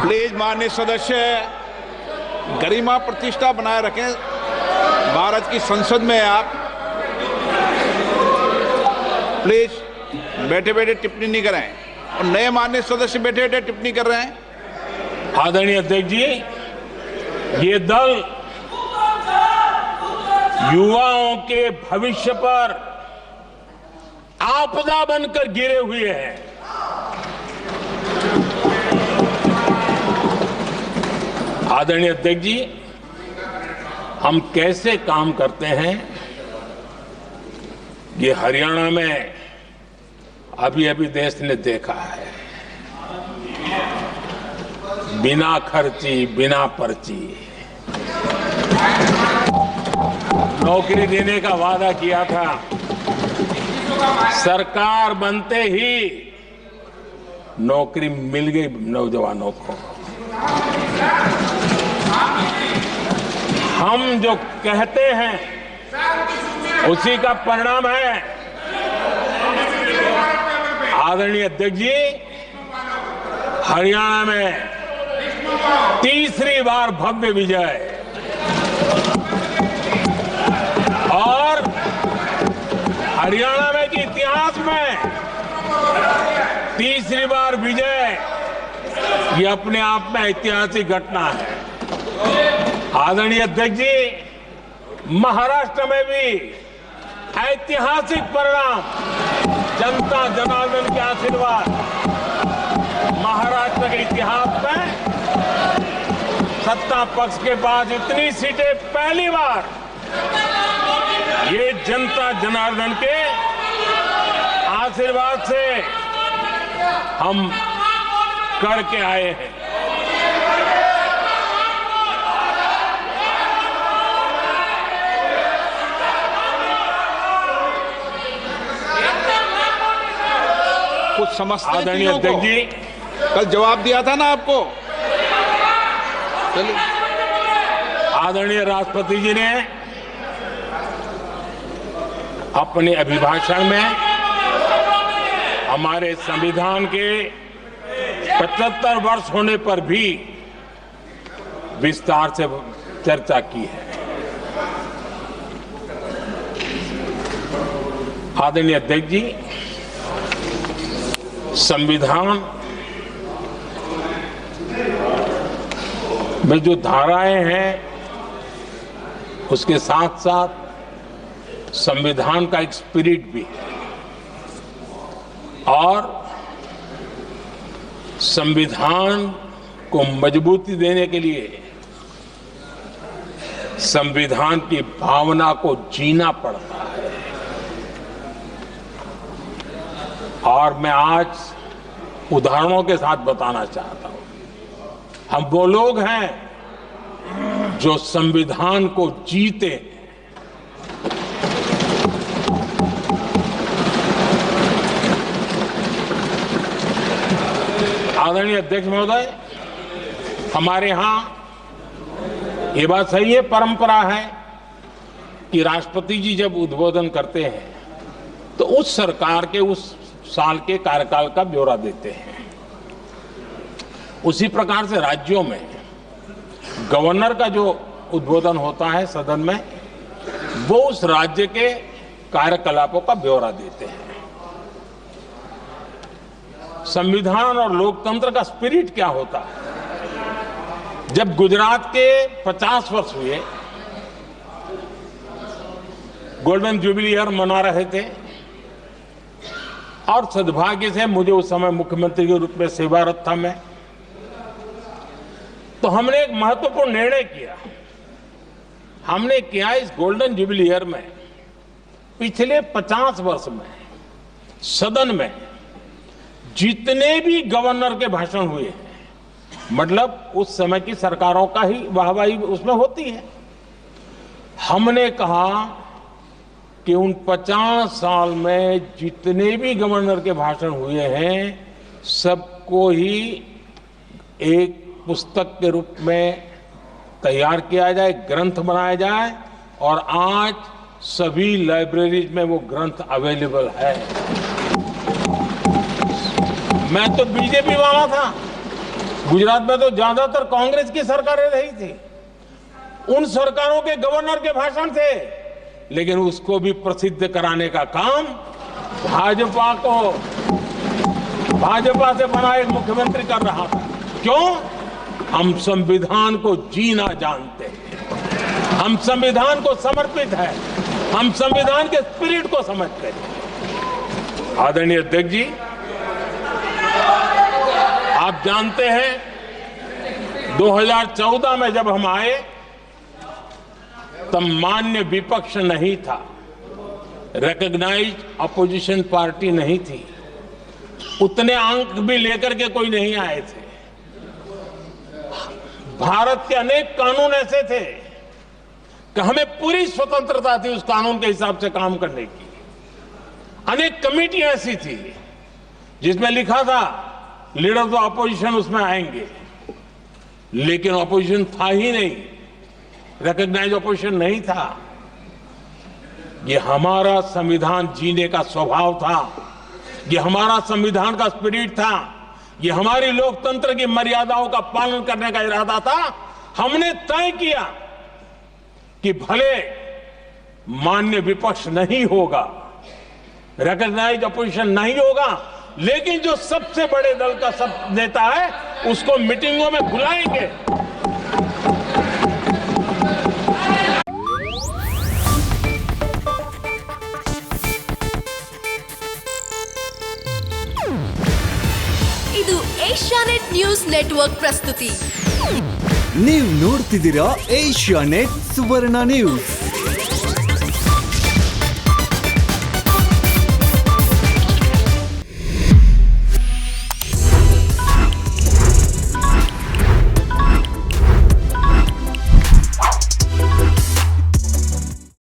Please माननीय सदस्य गरिमा प्रतिष्ठा बनाए रखें। भारत की संसद में आप प्लीज बैठे बैठे टिप्पणी नहीं करें और नए माननीय सदस्य बैठे बैठे टिप्पणी कर रहे हैं। आदरणीय अध्यक्ष जी, ये दल युवाओं के भविष्य पर आपदा बनकर गिरे हुए हैं। आदरणीय अध्यक्ष जी, हम कैसे काम करते हैं ये हरियाणा में अभी अभी देश ने देखा है। बिना खर्ची, बिना पर्ची नौकरी देने का वादा किया था। सरकार बनते ही नौकरी मिल गई नौजवानों को। हम जो कहते हैं उसी का परिणाम है। आदरणीय अध्यक्ष जी, हरियाणा में तीसरी बार भव्य विजय और हरियाणा में के इतिहास में तीसरी बार विजय, ये अपने आप में ऐतिहासिक घटना है। आदरणीय अध्यक्ष जी, महाराष्ट्र में भी ऐतिहासिक परिणाम, जनता जनार्दन के आशीर्वाद। महाराष्ट्र के इतिहास में सत्ता पक्ष के पास इतनी सीटें पहली बार ये जनता जनार्दन के आशीर्वाद से हम करके आए हैं। कुछ समझते हैं आदरणीय अध्यक्ष जी, कल जवाब दिया था ना आपको। चलिए। आदरणीय राष्ट्रपति जी ने अपने अभिभाषण में हमारे संविधान के 75 वर्ष होने पर भी विस्तार से चर्चा की है। आदरणीय अध्यक्ष जी, संविधान में जो धाराएं हैं उसके साथ साथ संविधान का एक स्पिरिट भी है और संविधान को मजबूती देने के लिए संविधान की भावना को जीना पड़ता है। और मैं आज उदाहरणों के साथ बताना चाहता हूं। हम वो लोग हैं जो संविधान को जीते। आदरणीय अध्यक्ष महोदय, हमारे यहां ये बात सही है, परंपरा है कि राष्ट्रपति जी जब उद्बोधन करते हैं तो उस सरकार के उस साल के कार्यकाल का ब्यौरा देते हैं। उसी प्रकार से राज्यों में गवर्नर का जो उद्बोधन होता है सदन में, वो उस राज्य के कार्यकलापों का ब्यौरा देते हैं। संविधान और लोकतंत्र का स्पिरिट क्या होता है? जब गुजरात के 50 वर्ष हुए, गोल्डन जुबली ईयर मना रहे थे और सद्भाग्य से मुझे उस समय मुख्यमंत्री के रूप में सेवारत था मैं, तो हमने एक महत्वपूर्ण निर्णय किया। हमने किया इस गोल्डन जुबली ईयर में पिछले 50 वर्ष में सदन में जितने भी गवर्नर के भाषण हुए हैं, मतलब उस समय की सरकारों का ही वाहवाही उसमें होती है, हमने कहा कि उन 50 साल में जितने भी गवर्नर के भाषण हुए हैं सबको ही एक पुस्तक के रूप में तैयार किया जाए, ग्रंथ बनाया जाए और आज सभी लाइब्रेरीज में वो ग्रंथ अवेलेबल है। मैं तो बीजेपी वाला था, गुजरात में तो ज्यादातर कांग्रेस की सरकारें रही थी, उन सरकारों के गवर्नर के भाषण थे, लेकिन उसको भी प्रसिद्ध कराने का काम भाजपा से बना एक मुख्यमंत्री कर रहा था। क्यों? हम संविधान को जीना जानते हैं, हम संविधान को समर्पित है, हम संविधान के स्पिरिट को समझते हैं। आदरणीय अध्यक्ष जी, आप जानते हैं 2014 में जब हम आए तब मान्य विपक्ष नहीं था, रिकॉग्नाइज्ड अपोजिशन पार्टी नहीं थी, उतने अंक भी लेकर के कोई नहीं आए थे। भारत के अनेक कानून ऐसे थे कि हमें पूरी स्वतंत्रता थी उस कानून के हिसाब से काम करने की। अनेक कमेटियां ऐसी थी जिसमें लिखा था लीडर्स ऑफ अपोजिशन उसमें आएंगे, लेकिन अपोजिशन था ही नहीं, रिकॉग्नाइज्ड अपोजिशन नहीं था। ये हमारा संविधान जीने का स्वभाव था, ये हमारा संविधान का स्पिरिट था, ये हमारी लोकतंत्र की मर्यादाओं का पालन करने का इरादा था। हमने तय किया कि भले मान्य विपक्ष नहीं होगा, रिकॉग्नाइज्ड अपोजिशन नहीं होगा, लेकिन जो सबसे बड़े दल का सब नेता है उसको मीटिंगों में बुलाएंगे। ಇದು ಏಷ್ಯಾನೆಟ್ ನ್ಯೂಸ್ ನೆಟ್ವರ್ಕ್ ಪ್ರಸ್ತುತಿ. ನೀವು ನೋಡ್ತಿದ್ದೀರಾ ಏಷ್ಯಾನೆಟ್ ಸುವರ್ಣ ನ್ಯೂಸ್.